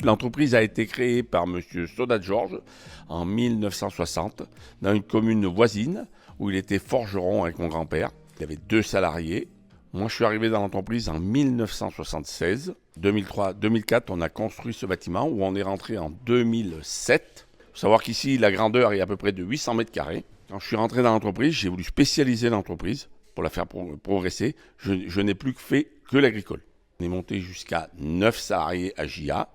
L'entreprise a été créée par M. Soda Georges en 1960 dans une commune voisine où il était forgeron avec mon grand-père. Il y avait 2 salariés. Moi, je suis arrivé dans l'entreprise en 1976. 2003-2004, on a construit ce bâtiment où on est rentré en 2007. Il faut savoir qu'ici, la grandeur est à peu près de 800 mètres carrés. Quand je suis rentré dans l'entreprise, j'ai voulu spécialiser l'entreprise pour la faire progresser. Je n'ai plus fait que l'agricole. On est monté jusqu'à 9 salariés à JA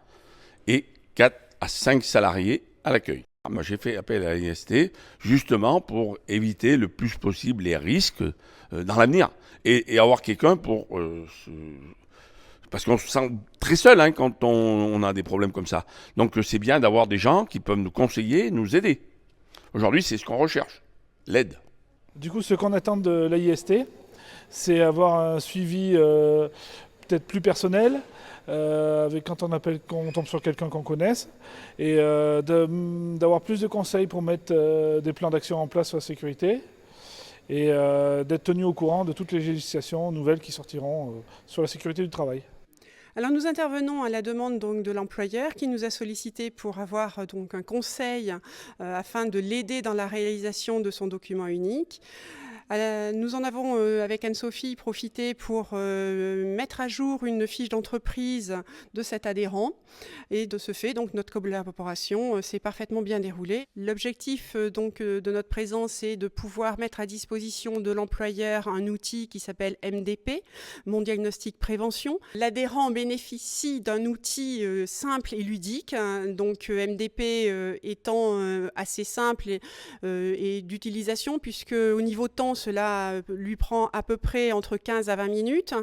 et 4 à 5 salariés à l'accueil. Moi, j'ai fait appel à l'IST justement pour éviter le plus possible les risques dans l'avenir et avoir quelqu'un pour... parce qu'on se sent très seul quand on a des problèmes comme ça. Donc c'est bien d'avoir des gens qui peuvent nous conseiller, nous aider. Aujourd'hui, c'est ce qu'on recherche, l'aide. Du coup, ce qu'on attend de l'AIST, c'est avoir un suivi peut-être plus personnel, avec quand on tombe sur quelqu'un qu'on connaisse, et d'avoir plus de conseils pour mettre des plans d'action en place sur la sécurité, et d'être tenu au courant de toutes les législations nouvelles qui sortiront sur la sécurité du travail. Alors nous intervenons à la demande donc de l'employeur qui nous a sollicité pour avoir donc un conseil afin de l'aider dans la réalisation de son document unique. Nous en avons, avec Anne-Sophie, profité pour mettre à jour une fiche d'entreprise de cet adhérent. Et de ce fait, donc, notre collaboration s'est parfaitement bien déroulée. L'objectif de notre présence est de pouvoir mettre à disposition de l'employeur un outil qui s'appelle MDP, Mon Diagnostic Prévention. L'adhérent bénéficie d'un outil simple et ludique, donc MDP étant assez simple et d'utilisation, puisque au niveau temps, cela lui prend à peu près entre 15 à 20 minutes.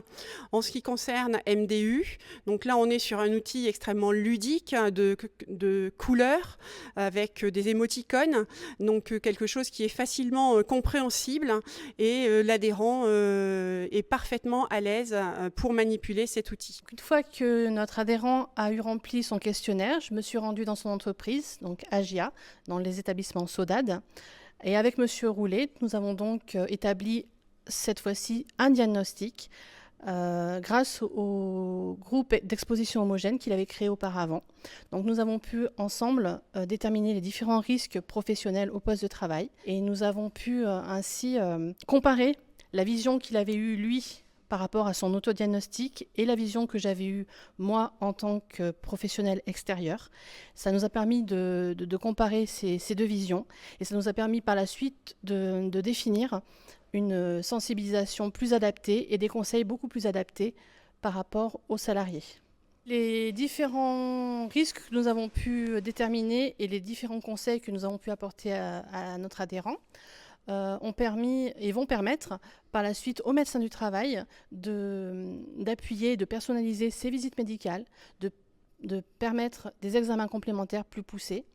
En ce qui concerne MDU, donc là on est sur un outil extrêmement ludique de couleurs avec des émoticônes, donc quelque chose qui est facilement compréhensible et l'adhérent est parfaitement à l'aise pour manipuler cet outil. Une fois que notre adhérent a eu rempli son questionnaire, je me suis rendue dans son entreprise, donc AGIA, dans les établissements SODAD. Et avec M. Roulet, nous avons donc établi cette fois-ci un diagnostic grâce au groupe d'exposition homogène qu'il avait créé auparavant. Donc nous avons pu ensemble déterminer les différents risques professionnels au poste de travail et nous avons pu ainsi comparer la vision qu'il avait eue lui par rapport à son autodiagnostic et la vision que j'avais eue moi en tant que professionnel extérieur. Ça nous a permis de comparer ces deux visions et ça nous a permis par la suite de définir une sensibilisation plus adaptée et des conseils beaucoup plus adaptés par rapport aux salariés. Les différents risques que nous avons pu déterminer et les différents conseils que nous avons pu apporter à notre adhérent ont permis et vont permettre par la suite aux médecins du travail d'appuyer, de personnaliser ces visites médicales, de permettre des examens complémentaires plus poussés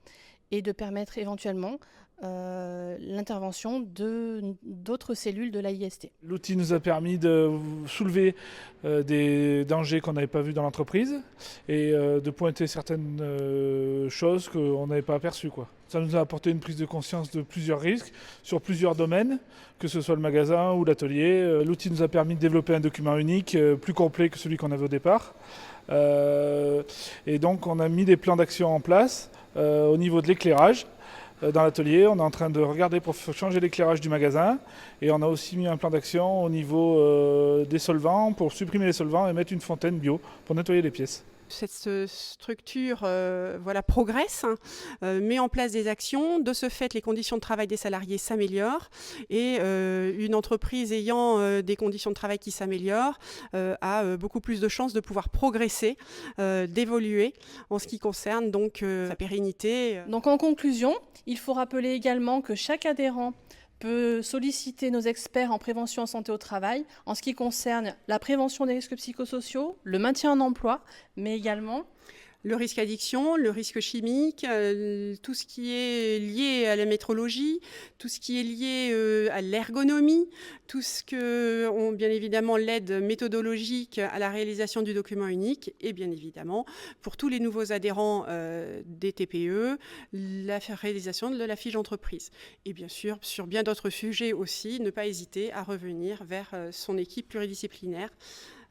et de permettre éventuellement l'intervention d'autres cellules de l'AIST. L'outil nous a permis de soulever des dangers qu'on n'avait pas vus dans l'entreprise et de pointer certaines choses qu'on n'avait pas aperçues, quoi. Ça nous a apporté une prise de conscience de plusieurs risques sur plusieurs domaines, que ce soit le magasin ou l'atelier. L'outil nous a permis de développer un document unique, plus complet que celui qu'on avait au départ. Et donc on a mis des plans d'action en place au niveau de l'éclairage. Dans l'atelier, on est en train de regarder pour changer l'éclairage du magasin et on a aussi mis un plan d'action au niveau des solvants pour supprimer les solvants et mettre une fontaine bio pour nettoyer les pièces. Cette structure progresse, met en place des actions. De ce fait, les conditions de travail des salariés s'améliorent et une entreprise ayant des conditions de travail qui s'améliorent a beaucoup plus de chances de pouvoir progresser, d'évoluer en ce qui concerne donc sa pérennité. Donc en conclusion, il faut rappeler également que chaque adhérent peut solliciter nos experts en prévention en santé au travail en ce qui concerne la prévention des risques psychosociaux, le maintien en emploi, mais également le risque addiction, le risque chimique, tout ce qui est lié à la métrologie, tout ce qui est lié à l'ergonomie, tout ce que, bien évidemment, l'aide méthodologique à la réalisation du document unique et bien évidemment, pour tous les nouveaux adhérents des TPE, la réalisation de la fiche d'entreprise. Et bien sûr, sur bien d'autres sujets aussi, ne pas hésiter à revenir vers son équipe pluridisciplinaire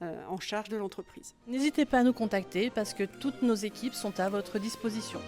en charge de l'entreprise. N'hésitez pas à nous contacter parce que toutes nos équipes sont à votre disposition.